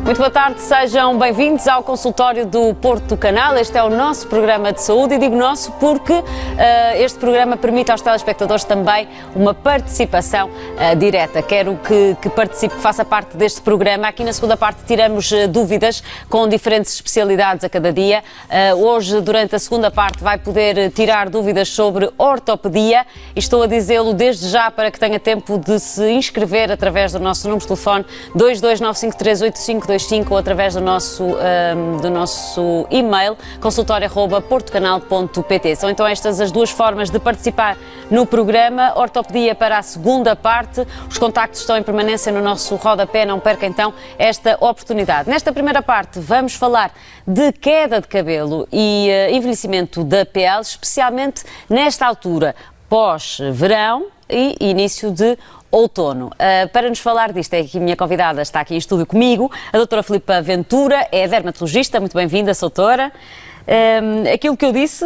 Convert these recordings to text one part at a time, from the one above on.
Muito boa tarde, sejam bem-vindos ao consultório do Porto Canal. Este é o nosso programa de saúde e digo nosso porque este programa permite aos telespectadores também uma participação direta. Quero que participe, que faça parte deste programa. Aqui na segunda parte tiramos dúvidas com diferentes especialidades a cada dia. Hoje, durante a segunda parte, vai poder tirar dúvidas sobre ortopedia e estou a dizê-lo desde já para que tenha tempo de se inscrever através do nosso número de telefone 229538525 ou através do nosso e-mail consultorio@portocanal.pt. São então estas as duas formas de participar no programa. Ortopedia para a segunda parte. Os contactos estão em permanência no nosso rodapé, não perca então esta oportunidade. Nesta primeira parte vamos falar de queda de cabelo e envelhecimento da pele, especialmente nesta altura pós-verão e início de outono. Para nos falar disto, é que a minha convidada está aqui em estúdio comigo, a doutora Filipa Ventura, é dermatologista. Muito bem-vinda, doutora. Aquilo que eu disse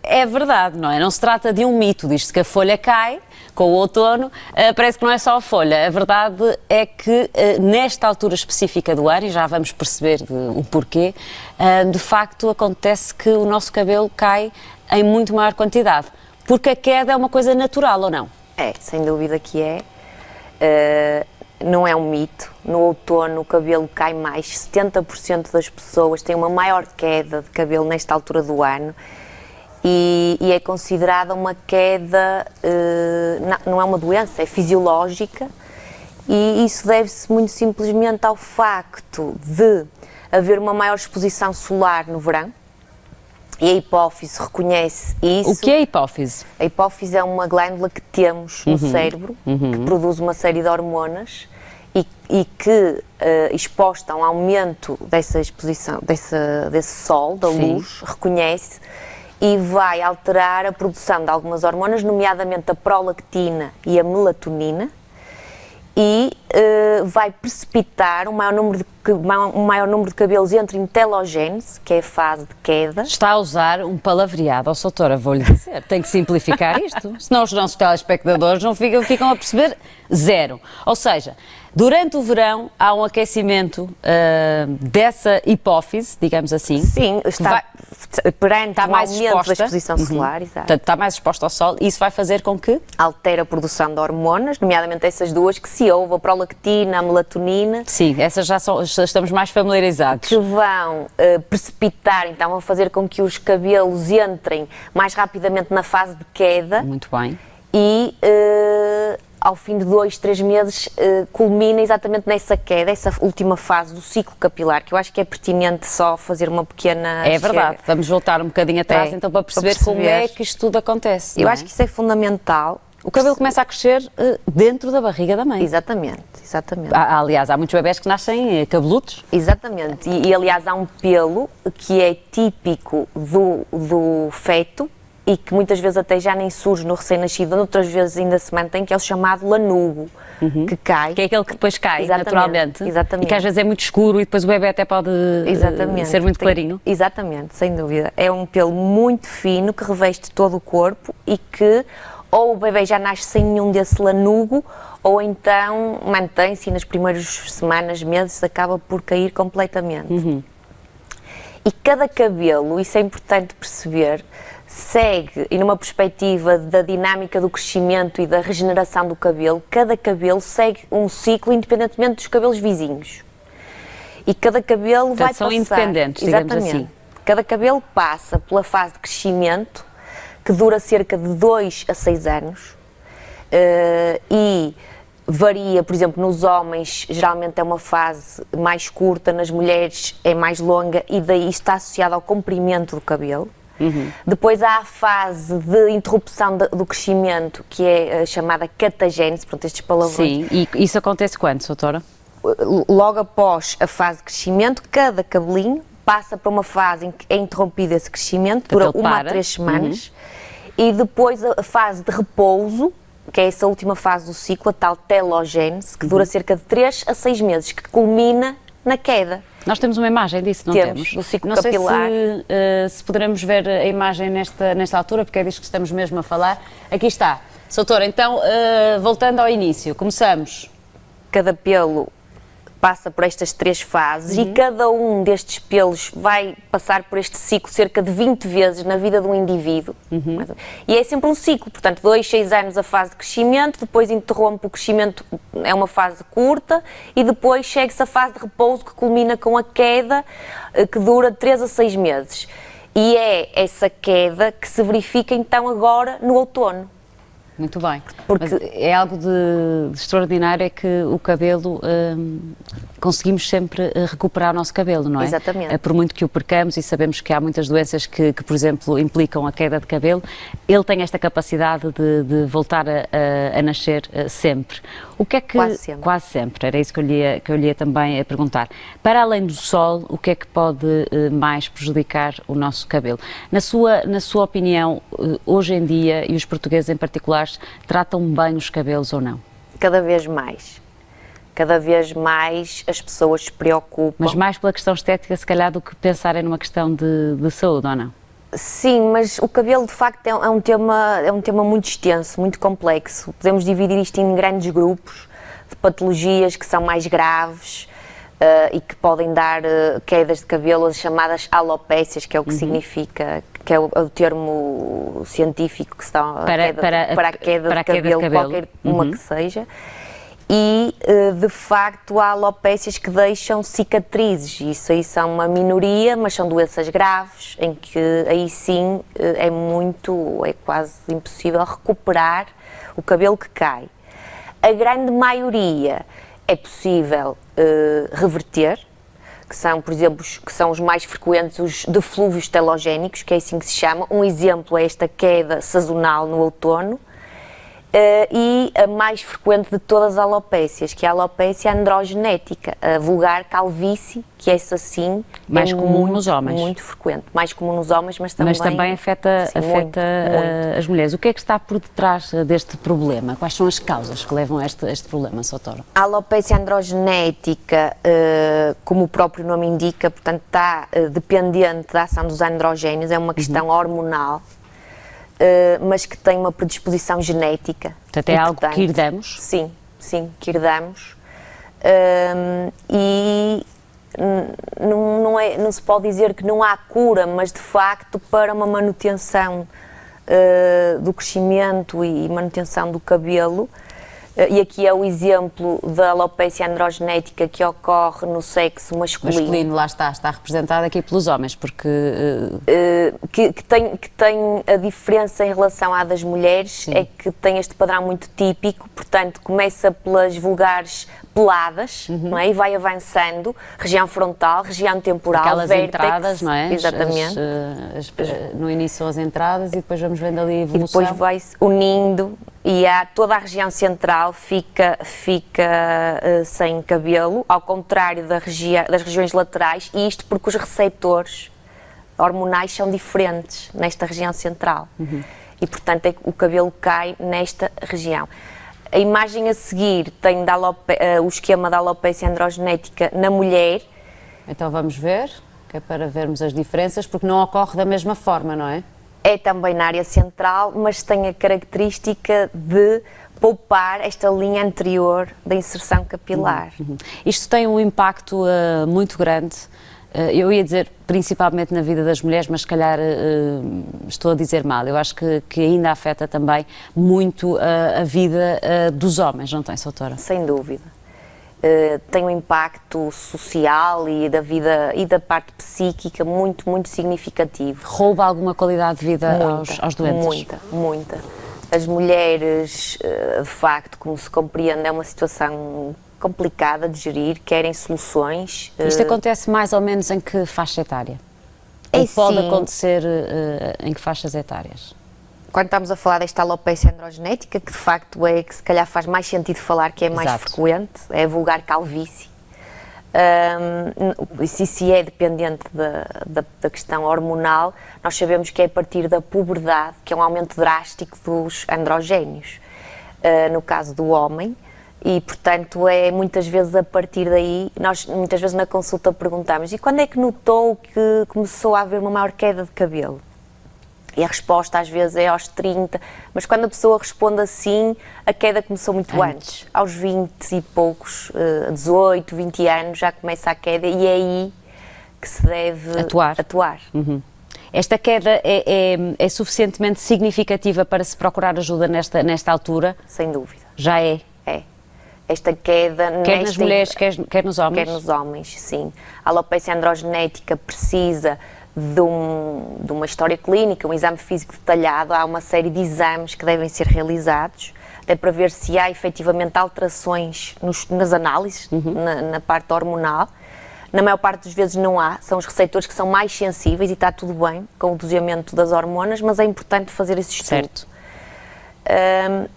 é verdade, não é? Não se trata de um mito, diz-se que a folha cai com o outono, parece que não é só a folha. A verdade é que nesta altura específica do ano, e já vamos perceber o porquê, de facto acontece que o nosso cabelo cai em muito maior quantidade, porque a queda é uma coisa natural, ou não? É, sem dúvida que é. Não é um mito. No outono o cabelo cai mais, 70% das pessoas têm uma maior queda de cabelo nesta altura do ano e é considerada uma queda, não é uma doença, é fisiológica, e isso deve-se muito simplesmente ao facto de haver uma maior exposição solar no verão. E a hipófise reconhece isso. O que é a hipófise? A hipófise é uma glândula que temos no cérebro, que produz uma série de hormonas e que, exposta a um aumento dessa exposição, desse sol, da luz, reconhece e vai alterar a produção de algumas hormonas, nomeadamente a prolactina e a melatonina, e vai precipitar um maior número de cabelos entre em telogênese, que é a fase de queda. Está a usar um palavreado, doutora, vou-lhe dizer, tem que simplificar isto, senão os nossos telespectadores não ficam a perceber zero. Ou seja, durante o verão há um aquecimento dessa hipófise, digamos assim. Sim, está perante um mais aumento exposta da exposição solar, exato. Portanto, está mais exposta ao sol e isso vai fazer com que? Altera a produção de hormonas, nomeadamente essas duas que se ouve, a prolactina, a melatonina. Sim, essas já estamos mais familiarizados. Que vão precipitar, então, vão fazer com que os cabelos entrem mais rapidamente na fase de queda. Muito bem. E ao fim de 2, 3 meses culmina exatamente nessa queda, essa última fase do ciclo capilar, que eu acho que é pertinente só fazer uma pequena... É verdade, vamos voltar um bocadinho atrás então para perceber como é que isto tudo acontece. Eu acho que isso é fundamental. O cabelo começa a crescer dentro da barriga da mãe. Exatamente, exatamente. Aliás, há muitos bebés que nascem cabeludos. Exatamente, e aliás há um pelo que é típico do feto, e que muitas vezes até já nem surge no recém-nascido, outras vezes ainda se mantém, que é o chamado lanugo, que cai. Que é aquele que depois cai, exatamente, naturalmente. Exatamente. E que às vezes é muito escuro e depois o bebê até pode ser muito clarinho. Exatamente, sem dúvida. É um pelo muito fino que reveste todo o corpo e que ou o bebê já nasce sem nenhum desse lanugo, ou então mantém-se e nas primeiras semanas, meses, acaba por cair completamente. E cada cabelo, isso é importante perceber, segue, e numa perspectiva da dinâmica do crescimento e da regeneração do cabelo, cada cabelo segue um ciclo independentemente dos cabelos vizinhos. E cada cabelo vai passar... São independentes, digamos assim. Cada cabelo passa pela fase de crescimento, que dura cerca de 2 a 6 anos, e varia, por exemplo, nos homens geralmente é uma fase mais curta, nas mulheres é mais longa, e daí está associado ao comprimento do cabelo. Depois há a fase de interrupção do crescimento, que é chamada catagênese, portanto estes palavrões. Sim, e isso acontece quando, doutora? Logo após a fase de crescimento, cada cabelinho passa para uma fase em que é interrompido esse crescimento, dura 1 a 3 semanas, e depois a fase de repouso, que é essa última fase do ciclo, a tal telogênese, que dura cerca de 3 a 6 meses, que culmina na queda. Nós temos uma imagem disso, não temos? Do ciclo não capilar. Sei se poderemos ver a imagem nesta altura, porque é disso que estamos mesmo a falar. Aqui está. Doutora, então, voltando ao início, começamos. Cada pelo passa por estas 3 fases e cada um destes pelos vai passar por este ciclo cerca de 20 vezes na vida de um indivíduo. E é sempre um ciclo, portanto, 2, 6 anos a fase de crescimento, depois interrompe o crescimento, é uma fase curta, e depois chega-se a fase de repouso que culmina com a queda, que dura 3 a 6 meses. E é essa queda que se verifica então agora no outono. Muito bem, porque mas é algo de extraordinário, é que o cabelo, conseguimos sempre recuperar o nosso cabelo, não é? Exatamente. Por muito que o percamos, e sabemos que há muitas doenças que, por exemplo, implicam a queda de cabelo, ele tem esta capacidade de voltar a nascer sempre. O que é que... Quase sempre, era isso que eu lhe ia também perguntar. Para além do sol, o que é que pode mais prejudicar o nosso cabelo? Na sua opinião, hoje em dia, e os portugueses em particular, tratam bem os cabelos ou não? Cada vez mais. Cada vez mais as pessoas se preocupam. Mas mais pela questão estética, se calhar, do que pensarem numa questão de saúde, ou não? Sim, mas o cabelo, de facto, é um tema muito extenso, muito complexo. Podemos dividir isto em grandes grupos de patologias que são mais graves e que podem dar quedas de cabelo, as chamadas alopécias, que é o que significa, que é o termo científico que se dá para a queda de cabelo, qualquer uma que seja. E, de facto, há alopécias que deixam cicatrizes. Isso aí são uma minoria, mas são doenças graves, em que aí sim é quase impossível recuperar o cabelo que cai. A grande maioria é possível reverter, que são, por exemplo, que são os mais frequentes, os deflúvios telogénicos, que é assim que se chama. Um exemplo é esta queda sazonal no outono. E a mais frequente de todas as alopécias, que é a alopécia androgenética, a vulgar calvície, que essa sim mais comum nos homens. Muito frequente, mais comum nos homens, mas também afeta, sim, muito. As mulheres. O que é que está por detrás deste problema? Quais são as causas que levam a este problema, Soutora? A alopécia androgenética, como o próprio nome indica, portanto está dependente da ação dos androgénios, é uma questão hormonal. Mas que tem uma predisposição genética. Portanto, é algo que herdamos? Sim, que herdamos. E não se pode dizer que não há cura, mas de facto para uma manutenção do crescimento e manutenção do cabelo, e aqui é o exemplo da alopécia androgenética que ocorre no sexo masculino. Masculino, lá está representado aqui pelos homens, porque... Que tem a diferença em relação à das mulheres, sim, é que tem este padrão muito típico, portanto começa pelas vulgares peladas, não é? E vai avançando, região frontal, região temporal, aquelas vértex, entradas, não é? Exatamente. No início são as entradas e depois vamos vendo ali a evolução. E depois vai-se unindo e toda a região central fica sem cabelo, ao contrário das regiões laterais, e isto porque os receptores hormonais são diferentes nesta região central. E portanto o cabelo cai nesta região. A imagem a seguir tem o esquema da alopécia androgenética na mulher. Então vamos ver, que é para vermos as diferenças, porque não ocorre da mesma forma, não é? É também na área central, mas tem a característica de poupar esta linha anterior da inserção capilar. Isto tem um impacto muito grande, eu ia dizer principalmente na vida das mulheres, mas se calhar estou a dizer mal. Eu acho que ainda afeta também muito a vida dos homens, não tem, Soutora? Sem dúvida. Tem um impacto social e da vida e da parte psíquica muito, muito significativo. Rouba alguma qualidade de vida aos doentes? Muita. As mulheres, de facto, como se compreende, é uma situação complicada de gerir, querem soluções. Isto acontece mais ou menos em que faixa etária? Ou pode acontecer em que faixas etárias? Quando estamos a falar desta alopécia androgenética, que de facto é que se calhar faz mais sentido falar, que é mais frequente, é a vulgar calvície. Se é dependente da questão hormonal, nós sabemos que é a partir da puberdade, que é um aumento drástico dos androgénios, no caso do homem, e portanto é muitas vezes a partir daí, nós muitas vezes na consulta perguntamos: e quando é que notou que começou a haver uma maior queda de cabelo? E a resposta às vezes é aos 30, mas quando a pessoa responde assim, a queda começou muito antes. Aos 20 e poucos, 18, 20 anos já começa a queda e é aí que se deve atuar. Uhum. Esta queda é suficientemente significativa para se procurar ajuda nesta altura? Sem dúvida. Já é? É. Esta queda... Quer nas mulheres, quer nos homens? Quer nos homens, sim. A alopecia androgenética precisa de uma história clínica, um exame físico detalhado. Há uma série de exames que devem ser realizados, até para ver se há efetivamente alterações nas análises, na parte hormonal. Na maior parte das vezes não há, são os receptores que são mais sensíveis e está tudo bem com o doseamento das hormonas, mas é importante fazer esse estudo. Certo.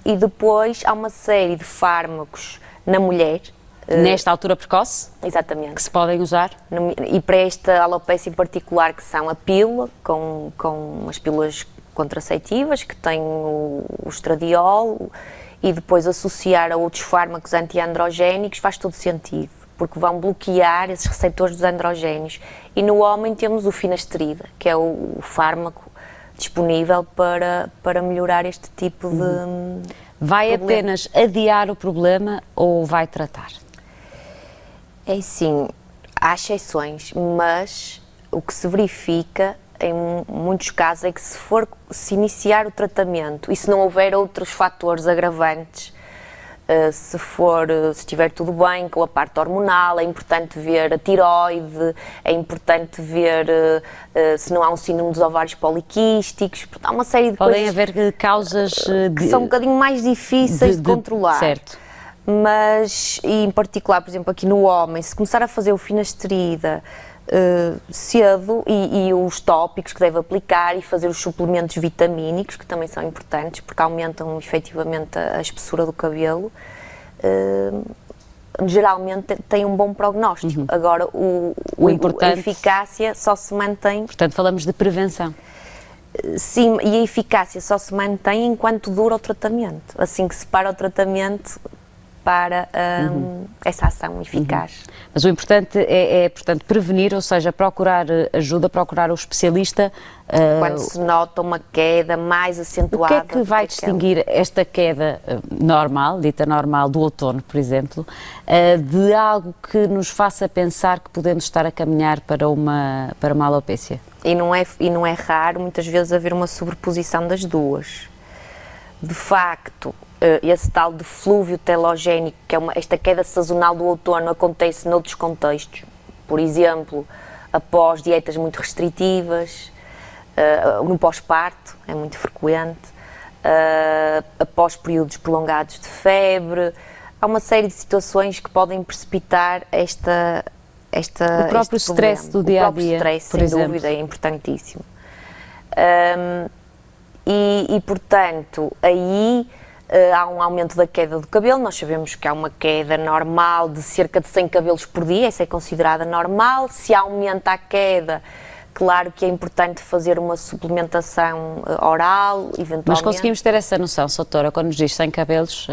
E depois há uma série de fármacos na mulher. Nesta altura precoce? Exatamente. Que se podem usar? E para esta alopecia em particular, que são a pílula, com as pílulas contraceptivas, que tem o estradiol, e depois associar a outros fármacos antiandrogénicos, faz todo sentido, porque vão bloquear esses receptores dos androgénios. E no homem temos o finasterida, que é o fármaco disponível para melhorar este tipo de Vai problema. apenas adiar o problema ou vai tratar? É sim, há exceções, mas o que se verifica em muitos casos é que se iniciar o tratamento e se não houver outros fatores agravantes, se estiver tudo bem com a parte hormonal, é importante ver a tiroide, é importante ver se não há um síndrome dos ovários poliquísticos, há uma série de Podem coisas haver causas que são um bocadinho mais difíceis de controlar. Certo. Mas, e em particular, por exemplo, aqui no homem, se começar a fazer o finasterida cedo e os tópicos que deve aplicar e fazer os suplementos vitamínicos, que também são importantes porque aumentam efetivamente a espessura do cabelo, geralmente tem um bom prognóstico. Agora, a eficácia só se mantém... Portanto, falamos de prevenção. Sim, e a eficácia só se mantém enquanto dura o tratamento. Assim que se para o tratamento, para essa ação eficaz. Mas o importante portanto, prevenir, ou seja, procurar ajuda, procurar o especialista. Quando se nota uma queda mais acentuada. O que é que vai distinguir esta queda normal, dita normal, do outono, por exemplo, de algo que nos faça pensar que podemos estar a caminhar para uma alopécia? E não é raro, muitas vezes, haver uma sobreposição das duas. De facto, esse tal de flúvio telogénico, que é esta queda sazonal do outono, acontece noutros contextos. Por exemplo, após dietas muito restritivas, no pós-parto, é muito frequente, após períodos prolongados de febre. Há uma série de situações que podem precipitar o próprio stress do dia a dia, o próprio stress, sem dúvida, é importantíssimo. Portanto, aí há um aumento da queda do cabelo. Nós sabemos que há uma queda normal de cerca de 100 cabelos por dia, essa é considerada normal. Se aumenta a queda, claro que é importante fazer uma suplementação oral, eventualmente. Mas conseguimos ter essa noção, doutora, quando nos diz 100 cabelos,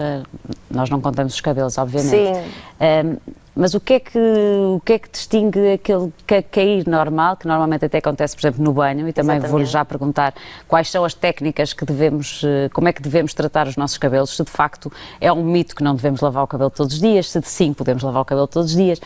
nós não contamos os cabelos, obviamente. Sim. Mas o que é que distingue aquele cair normal, que normalmente até acontece, por exemplo, no banho, e também vou-lhe já perguntar quais são as técnicas que como é que devemos tratar os nossos cabelos, se de facto é um mito que não devemos lavar o cabelo todos os dias, se de sim podemos lavar o cabelo todos os dias,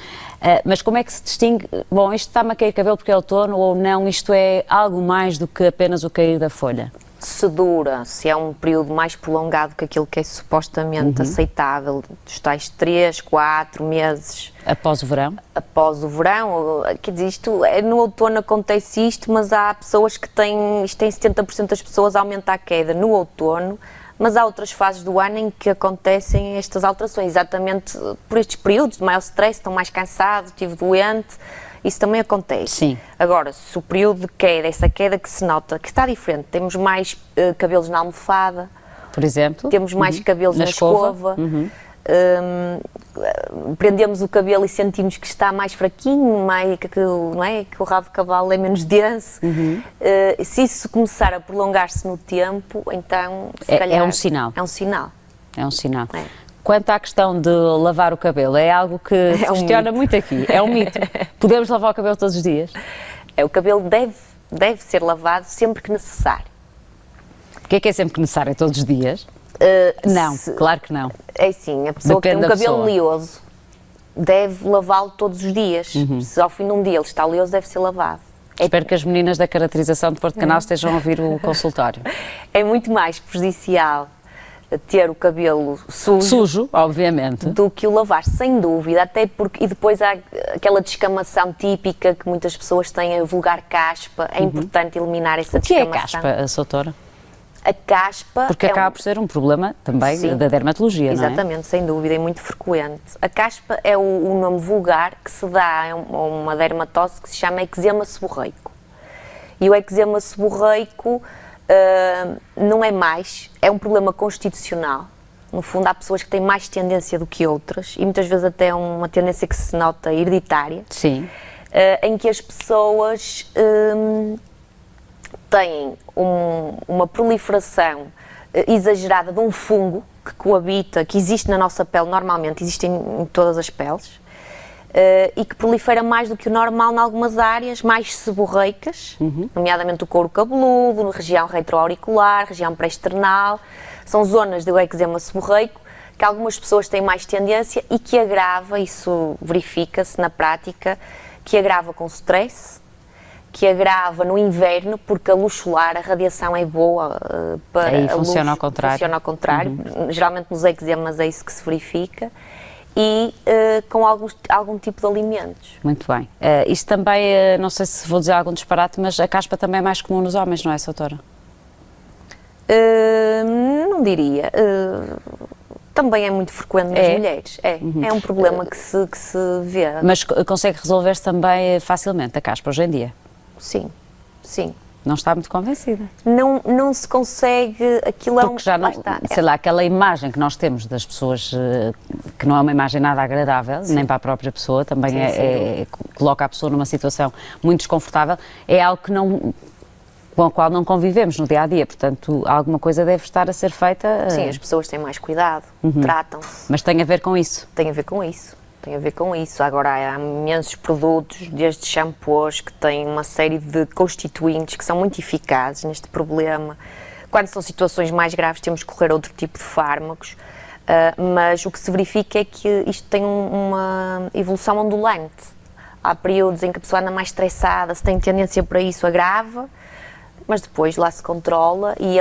mas como é que se distingue, bom, isto está-me a cair cabelo porque é outono ou não, isto é algo mais do que apenas o cair da folha? Se dura, se é um período mais prolongado que aquilo que é supostamente aceitável, dos tais 3, 4 meses. Após o verão? Após o verão, quer dizer, no outono acontece isto, mas há pessoas que têm 70% das pessoas aumenta a queda no outono, mas há outras fases do ano em que acontecem estas alterações, exatamente por estes períodos de maior stress, estão mais cansados, estive doente. Isso também acontece. Sim. Agora, se o período de queda, essa queda que se nota, que está diferente, temos mais cabelos na almofada, por exemplo, temos mais cabelos na escova, prendemos o cabelo e sentimos que está mais fraquinho, não é? Que o rabo de cavalo é menos denso. Se isso começar a prolongar-se no tempo, então, se calhar... É um sinal. É um sinal. É um sinal. É. Quanto à questão de lavar o cabelo, é algo que se questiona muito aqui, é um mito. Podemos lavar o cabelo todos os dias? O cabelo deve ser lavado sempre que necessário. Porque é sempre necessário todos os dias? Não, claro que não. É assim, a pessoa que tem um cabelo oleoso deve lavá-lo todos os dias. Se ao fim de um dia ele está oleoso, deve ser lavado. Espero que as meninas da caracterização de Porto Canal estejam a ouvir o consultório. É muito mais prejudicial ter o cabelo sujo, obviamente, do que o lavar, sem dúvida, até porque, e depois há aquela descamação típica que muitas pessoas têm, a vulgar caspa, é importante eliminar essa descamação. O que é caspa, doutora? A caspa... Porque acaba por ser um problema também da dermatologia, não é? Exatamente, sem dúvida, é muito frequente. A caspa é o nome vulgar que se dá a uma dermatose que se chama eczema seborreico. E o eczema seborreico não é mais, é um problema constitucional. No fundo, há pessoas que têm mais tendência do que outras, e muitas vezes até uma tendência que se nota hereditária. Sim. Em que as pessoas têm uma proliferação exagerada de um fungo que coabita, que existe na nossa pele normalmente, existe em todas as peles, e que prolifera mais do que o normal em algumas áreas mais seborreicas, nomeadamente o couro cabeludo, região retroauricular, região pré-esternal. São zonas do eczema seborreico que algumas pessoas têm mais tendência e que agrava, isso verifica-se na prática, que agrava com stress, que agrava no inverno, porque a luz solar, a radiação é boa para aí a luz. Funciona ao contrário. Funciona ao contrário. Geralmente nos eczemas é isso que se verifica. E com algum tipo de alimentos. Muito bem. Isto também, não sei se vou dizer algum disparate, mas a caspa também é mais comum nos homens, não é, doutora? Não diria. Também é muito frequente nas mulheres. É um problema que se vê. Mas consegue resolver-se também facilmente a caspa hoje em dia? Sim, sim. Não está muito convencida. Não se consegue, aquilo porque já não, sei lá, aquela imagem que nós temos das pessoas, que não é uma imagem nada agradável, nem para a própria pessoa, também coloca a pessoa numa situação muito desconfortável, é algo que com a qual não convivemos no dia-a-dia, portanto, alguma coisa deve estar a ser feita. Sim, as pessoas têm mais cuidado, tratam-se. Mas tem a ver com isso? Tem a ver com isso. Tem a ver com isso. Agora, há imensos produtos, desde shampoos, que têm uma série de constituintes que são muito eficazes neste problema. Quando são situações mais graves, temos que correr a outro tipo de fármacos, mas o que se verifica é que isto tem uma evolução ondulante. Há períodos em que a pessoa anda mais estressada, se tem tendência para isso, agrava, mas depois lá se controla e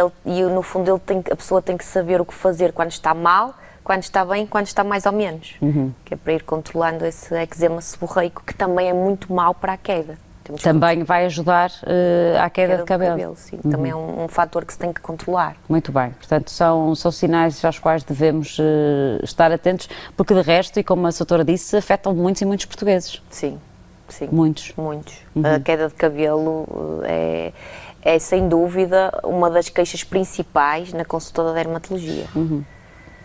no fundo a pessoa tem que saber o que fazer quando está mal, quando está bem, quando está mais ou menos, que é para ir controlando esse eczema seborreico, que também é muito mau para a queda. Também vai ajudar à queda de cabelo. Sim. Também é um fator que se tem que controlar. Muito bem, portanto são sinais aos quais devemos estar atentos, porque de resto, e como a doutora disse, afetam muitos e muitos portugueses. Sim, sim. Muitos. A queda de cabelo é sem dúvida uma das queixas principais na consulta da dermatologia.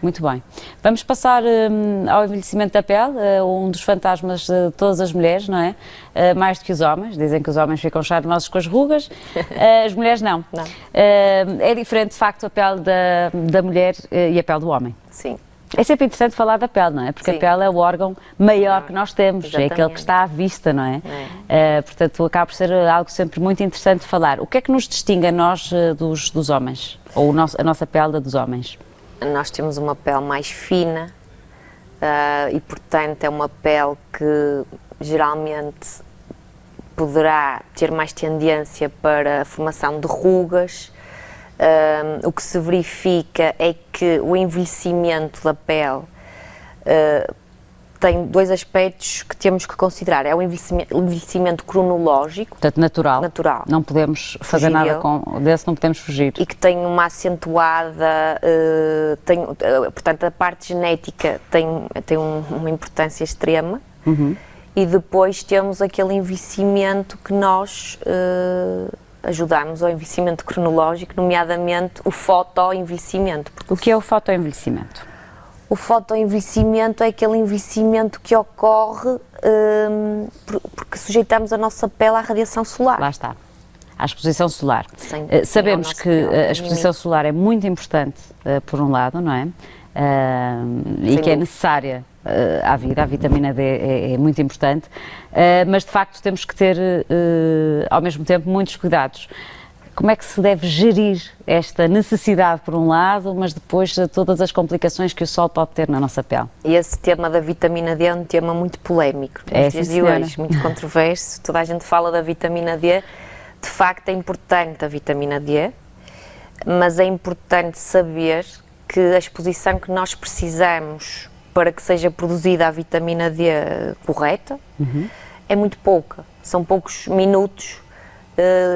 Muito bem. Vamos passar ao envelhecimento da pele, um dos fantasmas de todas as mulheres, não é? Mais do que os homens. Dizem que os homens ficam charmosos com as rugas, as mulheres não. É diferente, de facto, a pele da mulher e a pele do homem. Sim. É sempre interessante falar da pele, não é? Porque a pele é o órgão maior que nós temos, exatamente. É aquele que está à vista, não é? Portanto, acaba por ser algo sempre muito interessante de falar. O que é que nos distingue a nós dos homens? Ou a nossa pele da dos homens? Nós temos uma pele mais fina e, portanto, é uma pele que geralmente poderá ter mais tendência para a formação de rugas. O que se verifica é que o envelhecimento da pele tem dois aspectos que temos que considerar. É o envelhecimento cronológico. Portanto, natural. Não podemos fazer nada desse, não podemos fugir. E que tem uma acentuada, portanto, a parte genética tem uma importância extrema. E depois temos aquele envelhecimento que nós ajudamos ao envelhecimento cronológico, nomeadamente o fotoenvelhecimento. O que é o fotoenvelhecimento? O fotoenvelhecimento é aquele envelhecimento que ocorre porque sujeitamos a nossa pele à radiação solar. Lá está, à exposição solar. Sabemos que a exposição solar é muito importante, por um lado, não é? E que é necessária à vida, a vitamina D é muito importante, mas de facto temos que ter, ao mesmo tempo, muitos cuidados. Como é que se deve gerir esta necessidade, por um lado, mas depois todas as complicações que o sol pode ter na nossa pele? E esse tema da vitamina D é um tema muito polémico, nos dias de hoje, muito controverso. Toda a gente fala da vitamina D. De facto, é importante a vitamina D, mas é importante saber que a exposição que nós precisamos para que seja produzida a vitamina D correta é muito pouca. São poucos minutos.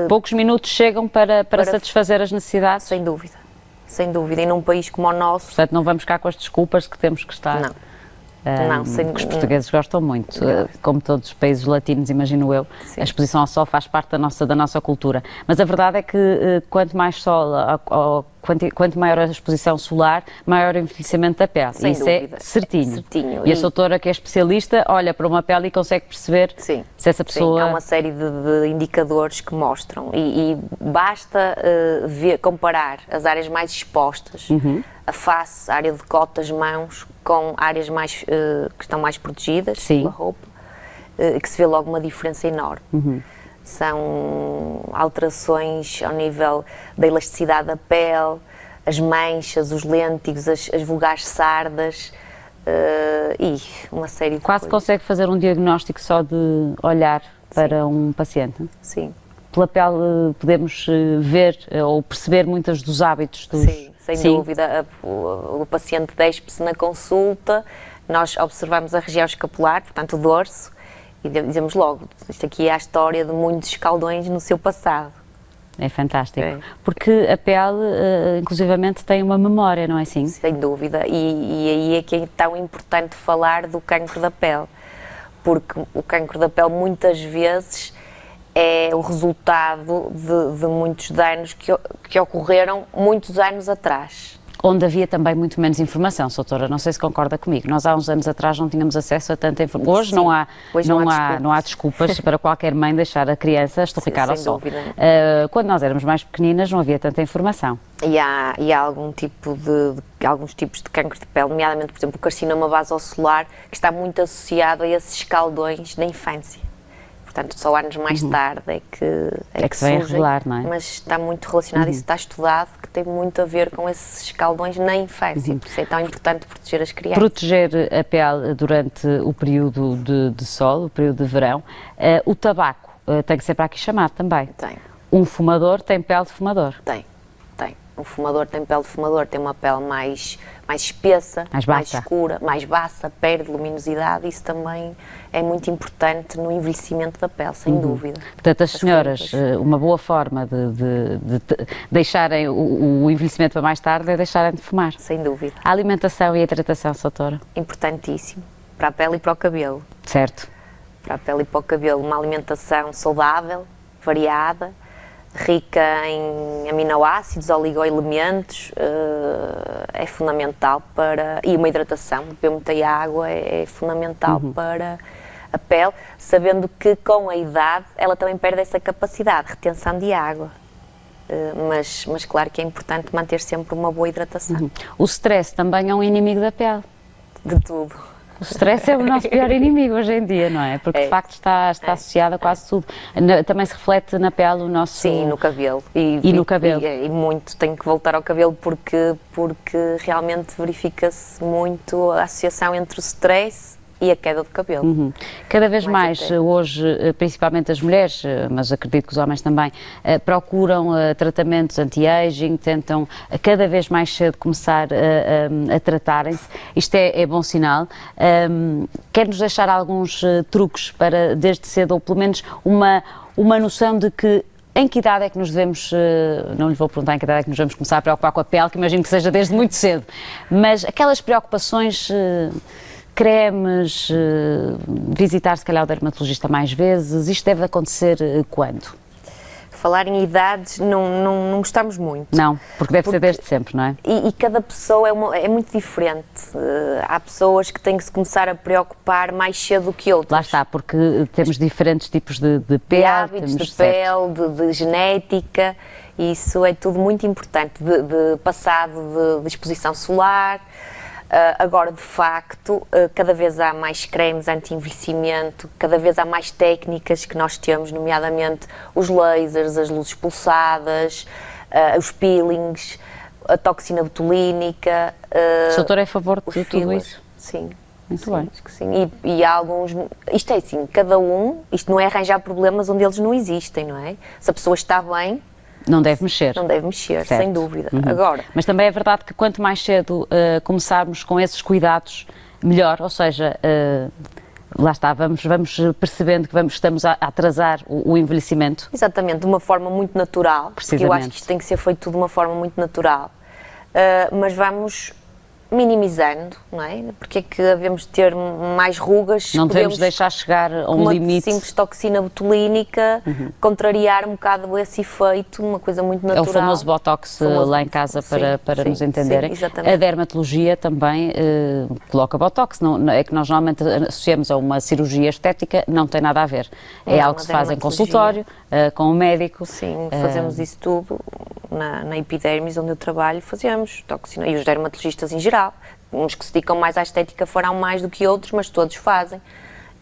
Poucos minutos chegam para satisfazer as necessidades? Sem dúvida, sem dúvida. E num país como o nosso... Portanto, não vamos cá com as desculpas que temos que estar... Não. Os portugueses gostam muito, como todos os países latinos, imagino eu. Sim. A exposição ao sol faz parte da nossa cultura. Mas a verdade é que quanto mais sol, quanto maior a exposição solar, maior o envelhecimento da pele. Sem Isso dúvida. É certinho. Certinho. E a doutora, que é especialista, olha para uma pele e consegue perceber se essa pessoa... Sim, há uma série de indicadores que mostram e basta comparar as áreas mais expostas, a face, a área de cote, as mãos, com áreas mais, que estão mais protegidas pela roupa, que se vê logo uma diferença enorme. São alterações ao nível da elasticidade da pele, as manchas, os lêntigos, as vulgares sardas e uma série de Quase coisas. consegue fazer um diagnóstico só de olhar para um paciente? Sim. Pela pele podemos ver ou perceber muitas dos hábitos dos... Sim, sem dúvida. O paciente despe-se na consulta, nós observamos a região escapular, portanto o dorso, e dizemos logo, isto aqui é a história de muitos escaldões no seu passado. É fantástico, porque a pele, inclusivamente, tem uma memória, não é assim? Sem dúvida, e aí é que é tão importante falar do cancro da pele, porque o cancro da pele muitas vezes é o resultado de muitos danos que ocorreram muitos anos atrás. Onde havia também muito menos informação, doutora, não sei se concorda comigo. Nós há uns anos atrás não tínhamos acesso a tanta informação. Hoje não há desculpas para qualquer mãe deixar a criança estorricar ao sol. Quando nós éramos mais pequeninas não havia tanta informação. E há alguns tipos de cancro de pele, nomeadamente, por exemplo, o carcinoma vasocelular, que está muito associado a esses escaldões da infância. Portanto, só anos mais tarde é que se vem a revelar, não é? Mas está muito relacionado, isso está estudado, que tem muito a ver com esses escaldões na infância. Por isso é tão importante proteger as crianças. Proteger a pele durante o período de sol, o período de verão. O tabaco tem que ser para aqui chamado também. Tem. Um fumador tem pele de fumador? Tem. Um fumador tem pele de fumador, tem uma pele mais espessa, mais escura, mais baça, perde luminosidade. Isso também é muito importante no envelhecimento da pele, sem dúvida. Portanto, as senhoras, uma boa forma de deixarem o envelhecimento para mais tarde é deixarem de fumar. Sem dúvida. A alimentação e a hidratação, doutora? Importantíssimo, para a pele e para o cabelo. Certo. Para a pele e para o cabelo, uma alimentação saudável, variada, rica em aminoácidos, oligoelementos, é fundamental e uma hidratação, beber muita água é fundamental para a pele, sabendo que com a idade ela também perde essa capacidade de retenção de água, mas claro que é importante manter sempre uma boa hidratação. O stress também é um inimigo da pele? De tudo. O stress é o nosso pior inimigo hoje em dia, não é? Porque de facto está associado a quase tudo. Também se reflete na pele o nosso... Sim, no cabelo. E no cabelo. E muito, tenho que voltar ao cabelo porque realmente verifica-se muito a associação entre o stress e a queda de cabelo. Cada vez mais hoje, principalmente as mulheres, mas acredito que os homens também, procuram tratamentos anti-aging, tentam cada vez mais cedo começar a tratarem-se. Isto é bom sinal. Quer-nos deixar alguns truques para, desde cedo, ou pelo menos uma noção de que em que idade é que nos devemos, não lhe vou perguntar em que idade é que nos devemos começar a preocupar com a pele, que imagino que seja desde muito cedo, mas aquelas preocupações... cremes, visitar se calhar o dermatologista mais vezes, isto deve acontecer quando? Falar em idades não gostamos muito. Não, porque deve ser desde sempre, não é? E cada pessoa é muito diferente. Há pessoas que têm que se começar a preocupar mais cedo que outras. Lá está, porque temos diferentes tipos de pele. De hábitos, de pele, de genética, e isso é tudo muito importante, de passado de exposição solar. Agora, de facto, cada vez há mais cremes anti-envelhecimento, cada vez há mais técnicas que nós temos, nomeadamente os lasers, as luzes pulsadas, os peelings, a toxina botulínica. O doutor é a favor de tudo fillers. isso? Sim. Muito sim, bem. acho que sim. E há alguns. Isto é assim, cada um. Isto não é arranjar problemas onde eles não existem, não é? Se a pessoa está bem. Não deve mexer. Não deve mexer, Certo. sem dúvida. Agora. Mas também é verdade que quanto mais cedo começarmos com esses cuidados, melhor. Ou seja, lá está, vamos percebendo que estamos a atrasar o envelhecimento. Exatamente, de uma forma muito natural. Porque eu acho que isto tem que ser feito tudo de uma forma muito natural. Mas vamos minimizando, não é? Porque é que devemos ter mais rugas? Não devemos deixar chegar a um limite. Uma simples toxina botulínica, contrariar um bocado esse efeito, uma coisa muito natural. É o famoso Botox lá em casa para nos entenderem. Sim, a dermatologia também coloca Botox, não, é que nós normalmente associamos a uma cirurgia estética, não tem nada a ver. É algo que se faz em consultório, com o médico. Sim, fazemos isso tudo na epidermis, onde eu trabalho, fazemos toxina, e os dermatologistas em geral. Uns que se dedicam mais à estética farão mais do que outros, mas todos fazem.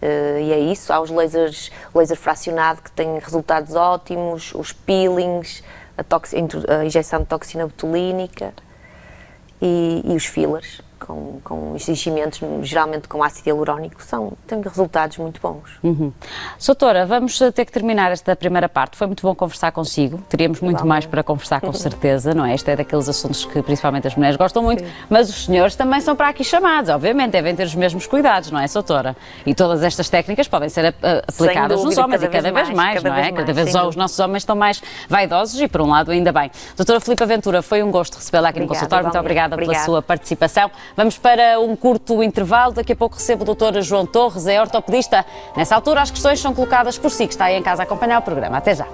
E é isso, há os lasers, laser fracionado que têm resultados ótimos, os peelings, a injeção de toxina botulínica e os fillers com enchimentos, geralmente com ácido hialurónico, têm resultados muito bons. Doutora, vamos ter que terminar esta primeira parte. Foi muito bom conversar consigo. Teríamos muito mais para conversar, com certeza, não é? Este é daqueles assuntos que principalmente as mulheres gostam muito, mas os senhores também são para aqui chamados, obviamente, devem ter os mesmos cuidados, não é, doutora? E todas estas técnicas podem ser aplicadas nos homens, e cada vez mais, não é? Cada vez os nossos homens estão mais vaidosos e, por um lado, ainda bem. Doutora Filipa Ventura, foi um gosto recebê-la aqui no consultório. Muito obrigada pela sua participação. Vamos para um curto intervalo. Daqui a pouco recebo o doutor João Torres, é ortopedista. Nessa altura, as questões são colocadas por si, que está aí em casa a acompanhar o programa. Até já.